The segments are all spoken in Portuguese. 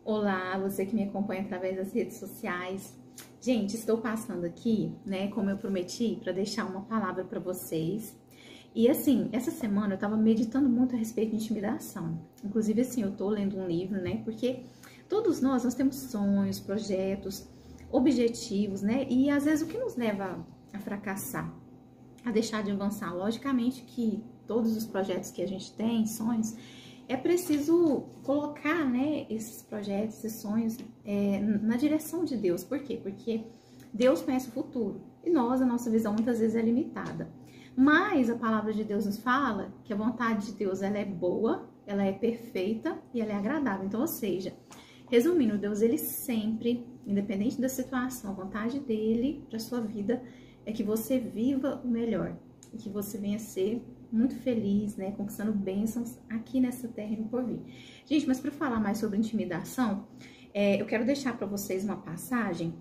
Olá, você que me acompanha através das redes sociais. Gente, estou passando aqui, né, como eu prometi, para deixar uma palavra para vocês. E assim, essa semana eu estava meditando muito a respeito de intimidação. Inclusive, assim, eu tô lendo um livro, né, porque todos nós temos sonhos, projetos, objetivos, né, e às vezes o que nos leva a fracassar, a deixar de avançar? Logicamente que todos os projetos que a gente tem, sonhos, é preciso colocar, né, esses projetos, esses sonhos na direção de Deus. Por quê? Porque Deus conhece o futuro e a nossa visão muitas vezes é limitada. Mas a palavra de Deus nos fala que a vontade de Deus ela é boa, ela é perfeita e ela é agradável. Então, ou seja, resumindo, Deus ele sempre, independente da situação, a vontade dele para sua vida é que você viva o melhor e que você venha ser muito feliz, né, conquistando bênçãos aqui nessa terra e no porvir. Gente, mas para falar mais sobre intimidação, eu quero deixar para vocês uma passagem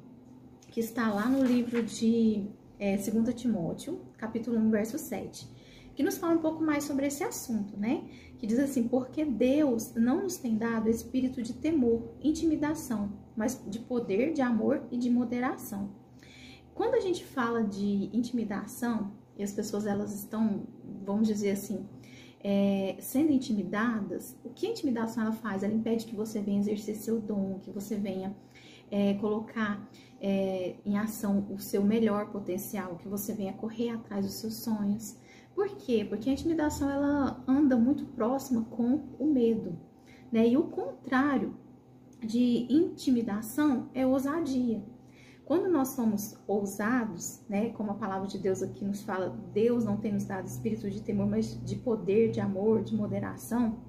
que está lá no livro de 2 Timóteo, capítulo 1, verso 7, que nos fala um pouco mais sobre esse assunto, né? Que diz assim: porque Deus não nos tem dado espírito de temor, intimidação, mas de poder, de amor e de moderação. Quando a gente fala de intimidação, e as pessoas elas estão, vamos dizer assim, sendo intimidadas, o que a intimidação ela faz? Ela impede que você venha exercer seu dom, que você venha colocar em ação o seu melhor potencial, que você venha correr atrás dos seus sonhos. Por quê? Porque a intimidação ela anda muito próxima com o medo, né? E o contrário de intimidação é ousadia. Quando nós somos ousados, né, como a palavra de Deus aqui nos fala, Deus não tem nos dado espírito de temor, mas de poder, de amor, de moderação.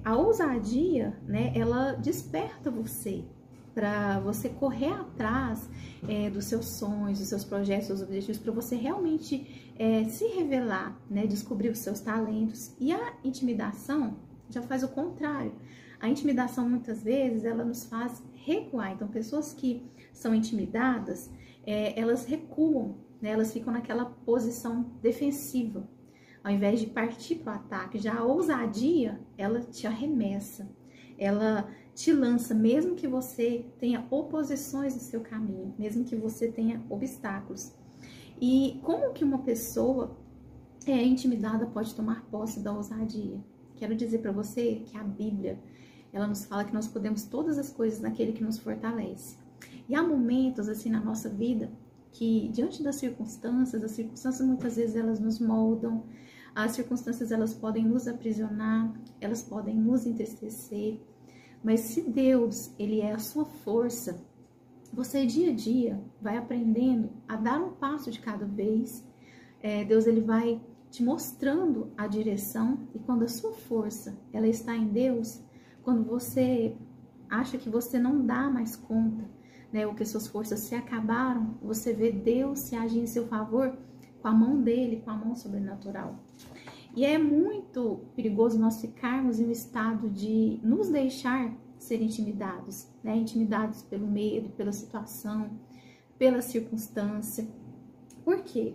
A ousadia, né, ela desperta você para você correr atrás dos seus sonhos, dos seus projetos, dos seus objetivos, para você realmente se revelar, né, descobrir os seus talentos. E a intimidação já faz o contrário. A intimidação, muitas vezes, ela nos faz recuar. Então, pessoas que são intimidadas, elas recuam, né? Elas ficam naquela posição defensiva, ao invés de partir para o ataque. Já a ousadia, ela te arremessa, ela te lança, mesmo que você tenha oposições no seu caminho, mesmo que você tenha obstáculos. E como que uma pessoa intimidada pode tomar posse da ousadia? Quero dizer para você que a Bíblia, ela nos fala que nós podemos todas as coisas naquele que nos fortalece. E há momentos assim na nossa vida que, diante das circunstâncias, as circunstâncias muitas vezes elas nos moldam, as circunstâncias elas podem nos aprisionar, elas podem nos entristecer, mas se Deus, ele é a sua força, você dia a dia vai aprendendo a dar um passo de cada vez. Deus ele vai te mostrando a direção, e quando a sua força ela está em Deus, quando você acha que você não dá mais conta, né, ou que suas forças se acabaram, você vê Deus se agir em seu favor com a mão dele, com a mão sobrenatural. E é muito perigoso nós ficarmos em um estado de nos deixar ser intimidados, né, intimidados pelo medo, pela situação, pela circunstância. Por quê?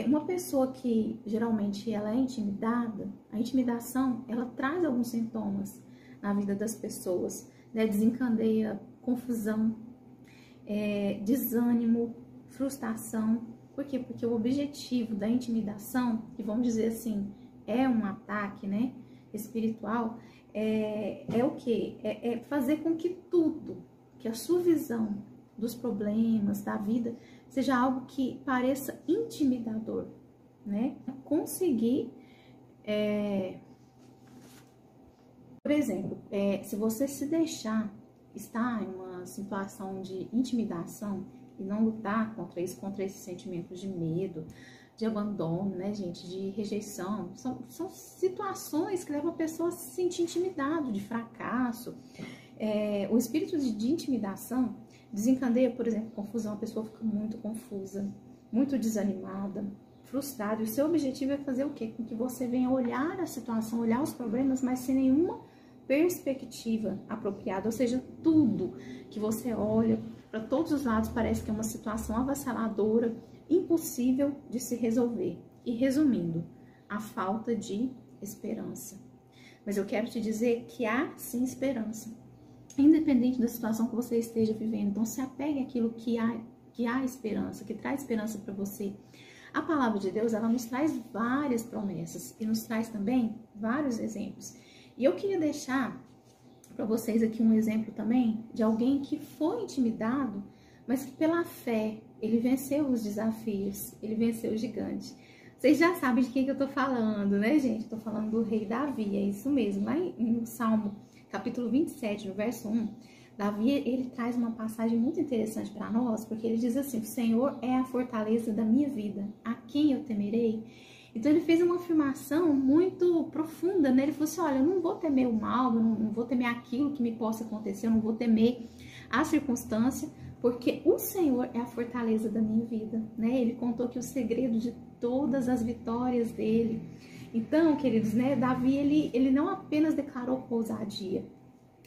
Uma pessoa que geralmente ela é intimidada, a intimidação ela traz alguns sintomas na vida das pessoas, né? Desencadeia confusão, desânimo, frustração. Por quê? Porque o objetivo da intimidação, que vamos dizer assim, é um ataque, né, espiritual, é o quê? É fazer com que tudo, que a sua visão dos problemas, da vida, seja algo que pareça intimidador, né? Conseguir, por exemplo, se você se deixar estar em uma situação de intimidação e não lutar contra isso, contra esses sentimentos de medo, de abandono, né, gente, de rejeição, são situações que levam a pessoa a se sentir intimidado, de fracasso. O espírito de intimidação desencadeia, por exemplo, confusão. A pessoa fica muito confusa, muito desanimada, frustrada. E o seu objetivo é fazer o quê? Com que você venha olhar a situação, olhar os problemas, mas sem nenhuma perspectiva apropriada. Ou seja, tudo que você olha para todos os lados parece que é uma situação avassaladora, impossível de se resolver. E resumindo, a falta de esperança. Mas eu quero te dizer que há sim esperança. independente da situação que você esteja vivendo. Então, se apegue àquilo que há esperança, que traz esperança para você. A palavra de Deus, ela nos traz várias promessas e nos traz também vários exemplos. E eu queria deixar para vocês aqui um exemplo também de alguém que foi intimidado, mas que pela fé ele venceu os desafios, ele venceu o gigante. Vocês já sabem de quem que eu tô falando, né, gente? Eu tô falando do rei Davi, é isso mesmo. Lá em Salmo, capítulo 27, no verso 1, Davi, ele traz uma passagem muito interessante para nós, porque ele diz assim: o Senhor é a fortaleza da minha vida, a quem eu temerei? Então ele fez uma afirmação muito profunda, né? Ele falou assim: olha, eu não vou temer o mal, não vou temer aquilo que me possa acontecer, eu não vou temer a circunstância, porque o Senhor é a fortaleza da minha vida, né? Ele contou que o segredo de todas as vitórias dele. Então, queridos, né? Davi, ele não apenas declarou com ousadia,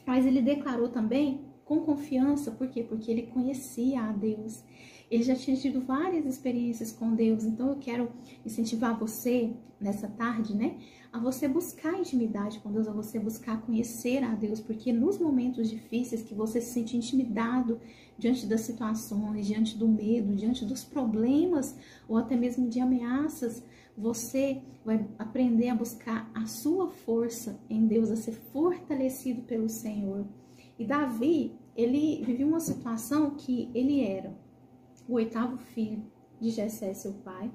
mas ele declarou também com confiança. Por quê? Porque ele conhecia a Deus. Ele já tinha tido várias experiências com Deus. Então eu quero incentivar você nessa tarde, né? A você buscar intimidade com Deus, a você buscar conhecer a Deus. Porque nos momentos difíceis que você se sente intimidado diante das situações, diante do medo, diante dos problemas ou até mesmo de ameaças, você vai aprender a buscar a sua força em Deus, a ser fortalecido pelo Senhor. E Davi, ele vivia uma situação que ele era o 8º filho de Jessé, seu pai,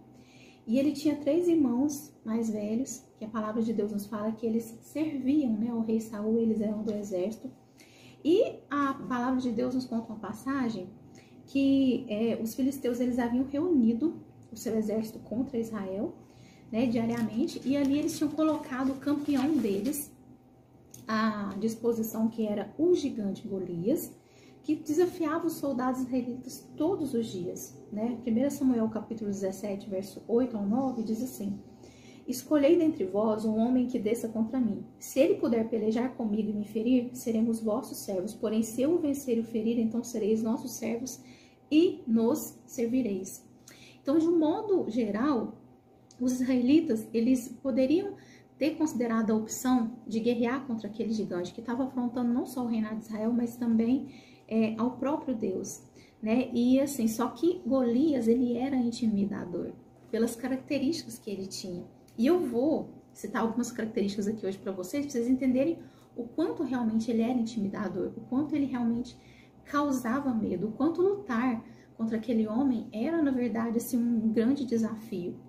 e ele tinha 3 irmãos mais velhos, que a palavra de Deus nos fala que eles serviam, né, ao rei Saul, eles eram do exército. E a palavra de Deus nos conta uma passagem que os filisteus, eles haviam reunido o seu exército contra Israel, né, diariamente, e ali eles tinham colocado o campeão deles à disposição, que era o gigante Golias, que desafiava os soldados israelitas todos os dias, né? 1 Samuel capítulo 17, verso 8 ao 9, diz assim: escolhei dentre vós um homem que desça contra mim. Se ele puder pelejar comigo e me ferir, seremos vossos servos. Porém, se eu o vencer e o ferir, então sereis nossos servos e nos servireis. Então, de um modo geral, os israelitas, eles poderiam ter considerado a opção de guerrear contra aquele gigante que estava afrontando não só o reinado de Israel, mas também ao próprio Deus, né? E assim, só que Golias, ele era intimidador pelas características que ele tinha. E eu vou citar algumas características aqui hoje para vocês entenderem o quanto realmente ele era intimidador, o quanto ele realmente causava medo, o quanto lutar contra aquele homem era, na verdade, assim, um grande desafio,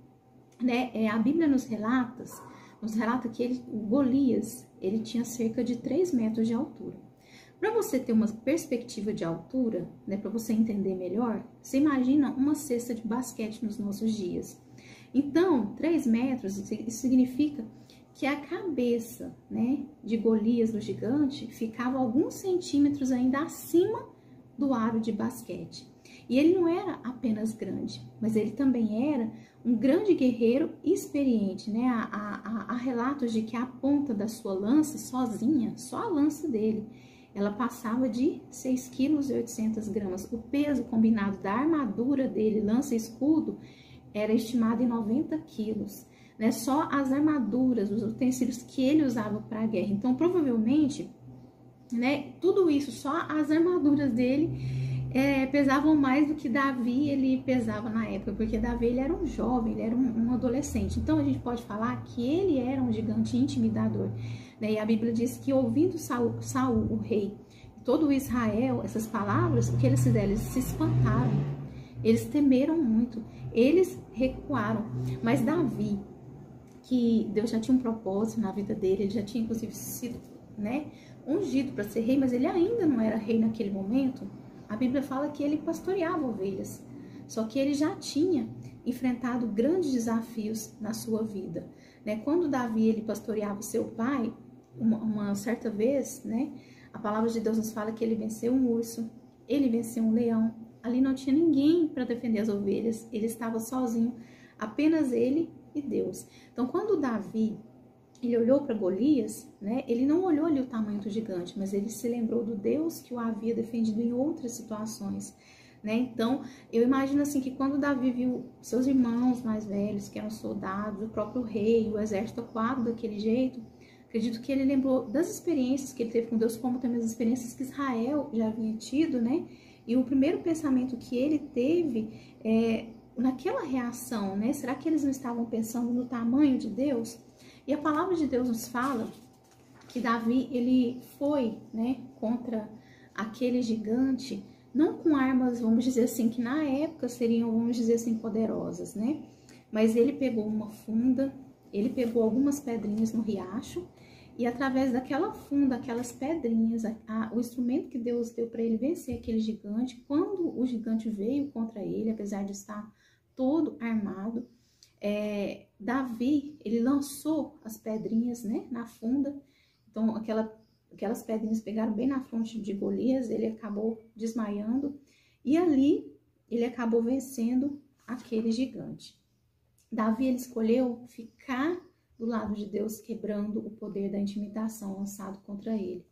né? A Bíblia nos relata que o Golias, ele tinha cerca de 3 metros de altura. Para você ter uma perspectiva de altura, né, para você entender melhor, você imagina uma cesta de basquete nos nossos dias. Então, 3 metros, isso significa que a cabeça, né, de Golias, do gigante, ficava alguns centímetros ainda acima do aro de basquete. E ele não era apenas grande, mas ele também era um grande guerreiro experiente, né? Há relatos de que a ponta da sua lança, sozinha, só a lança dele, ela passava de 6,8 kg. O peso combinado da armadura dele, lança e escudo, era estimado em 90 quilos, né? Só as armaduras, os utensílios que ele usava para a guerra. Então, provavelmente, né, tudo isso, só as armaduras dele pesavam mais do que Davi ele pesava na época, porque Davi ele era um jovem, ele era um adolescente. Então, a gente pode falar que ele era um gigante intimidador, né? E a Bíblia diz que, ouvindo Saul, o rei, todo Israel, essas palavras, o que eles fizeram? Eles se espantaram, eles temeram muito, eles recuaram. Mas Davi, que Deus já tinha um propósito na vida dele, ele já tinha inclusive sido, né, ungido para ser rei, mas ele ainda não era rei naquele momento. A Bíblia fala que ele pastoreava ovelhas, só que ele já tinha enfrentado grandes desafios na sua vida, né? Quando Davi ele pastoreava o seu pai, uma certa vez, né, a palavra de Deus nos fala que ele venceu um urso, ele venceu um leão. Ali não tinha ninguém para defender as ovelhas, ele estava sozinho, apenas ele e Deus. Então, quando Davi ele olhou para Golias, né, ele não olhou ali o tamanho do gigante, mas ele se lembrou do Deus que o havia defendido em outras situações, né? Então, eu imagino assim que quando Davi viu seus irmãos mais velhos, que eram soldados, o próprio rei, o exército acuado daquele jeito, Acredito que ele lembrou das experiências que ele teve com Deus, como também as experiências que Israel já havia tido, né? E o primeiro pensamento que ele teve naquela reação, né? Será que eles não estavam pensando no tamanho de Deus? E a palavra de Deus nos fala que Davi, ele foi, né, contra aquele gigante, não com armas, vamos dizer assim, que na época seriam, vamos dizer assim, poderosas, né? Mas ele pegou uma funda, ele pegou algumas pedrinhas no riacho, e através daquela funda, aquelas pedrinhas, o instrumento que Deus deu para ele vencer aquele gigante, quando o gigante veio contra ele, apesar de estar todo armado, Davi, ele lançou as pedrinhas, né, na funda. Então aquelas pedrinhas pegaram bem na fronte de Golias, ele acabou desmaiando, e ali ele acabou vencendo aquele gigante. Davi, ele escolheu ficar do lado de Deus, quebrando o poder da intimidação lançado contra ele.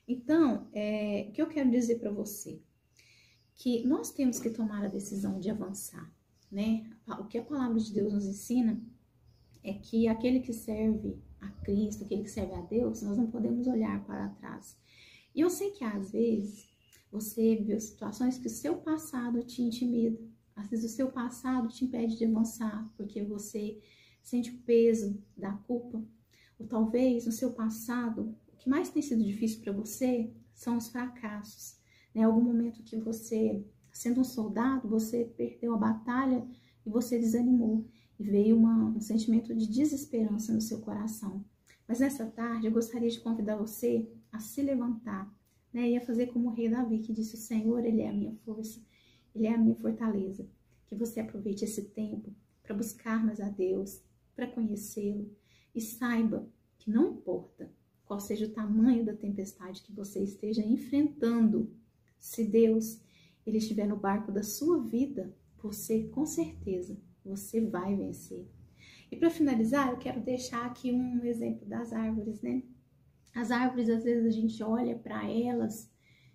Então, o que eu quero dizer para você? Que nós temos que tomar a decisão de avançar, né? O que a palavra de Deus nos ensina é que aquele que serve a Cristo, aquele que serve a Deus, nós não podemos olhar para trás. E eu sei que às vezes você viveu situações que o seu passado te intimida. Às vezes o seu passado te impede de avançar, porque você sente o peso da culpa. Ou talvez no seu passado, o que mais tem sido difícil para você são os fracassos. Né? Algum momento que você, sendo um soldado, você perdeu a batalha e você desanimou. E veio um sentimento de desesperança no seu coração. Mas nessa tarde eu gostaria de convidar você a se levantar, né? E a fazer como o rei Davi, que disse: o Senhor, Ele é a minha força, Ele é a minha fortaleza. Que você aproveite esse tempo para buscar mais a Deus, para conhecê-lo, e saiba que não importa qual seja o tamanho da tempestade que você esteja enfrentando, se Deus ele estiver no barco da sua vida, você com certeza você vai vencer. E para finalizar, eu quero deixar aqui um exemplo das árvores, né? As árvores, às vezes a gente olha para elas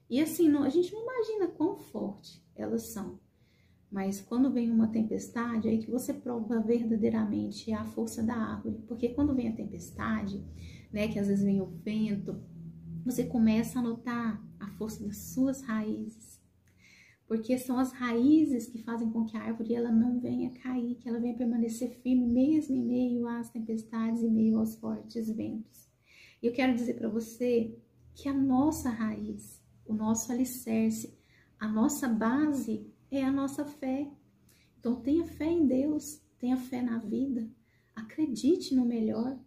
e assim, a gente não imagina quão forte elas são. Mas quando vem uma tempestade, é aí que você prova verdadeiramente a força da árvore. Porque quando vem a tempestade, né, que às vezes vem o vento, você começa a notar a força das suas raízes. Porque são as raízes que fazem com que a árvore ela não venha cair, que ela venha permanecer firme mesmo em meio às tempestades, em meio aos fortes ventos. E eu quero dizer para você que a nossa raiz, o nosso alicerce, a nossa base é a nossa fé. Então tenha fé em Deus, tenha fé na vida, acredite no melhor,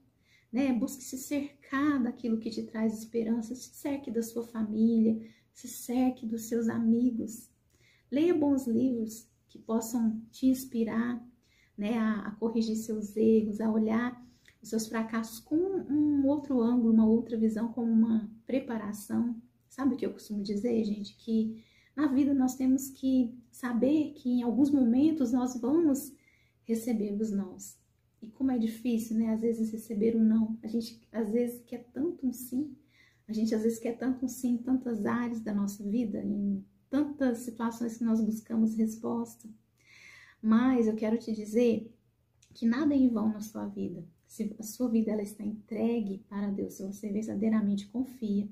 né? Busque se cercar daquilo que te traz esperança, se cerque da sua família, se cerque dos seus amigos. Leia bons livros que possam te inspirar, né, a corrigir seus erros, a olhar os seus fracassos com um outro ângulo, uma outra visão, como uma preparação. Sabe o que eu costumo dizer, gente? Que na vida nós temos que saber que em alguns momentos nós vamos receber os nãos. E como é difícil, né? Às vezes receber um não. A gente às vezes quer tanto um sim. A gente às vezes quer tanto um sim em tantas áreas da nossa vida, em tantas situações que nós buscamos resposta. Mas eu quero te dizer que nada é em vão na sua vida. Se a sua vida ela está entregue para Deus, se você verdadeiramente confia.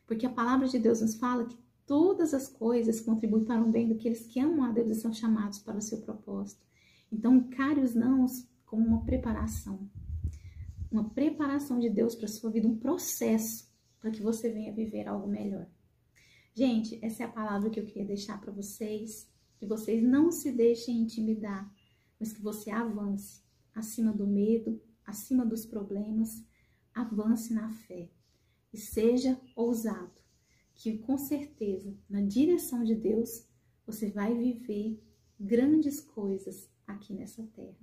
Porque a palavra de Deus nos fala que todas as coisas contribuem para o bem daqueles que amam a Deus e são chamados para o seu propósito. Então, encare os nãos como uma preparação de Deus para a sua vida, um processo para que você venha viver algo melhor. Gente, essa é a palavra que eu queria deixar para vocês, que vocês não se deixem intimidar, mas que você avance acima do medo, acima dos problemas, avance na fé e seja ousado, que com certeza, na direção de Deus, você vai viver grandes coisas aqui nessa terra.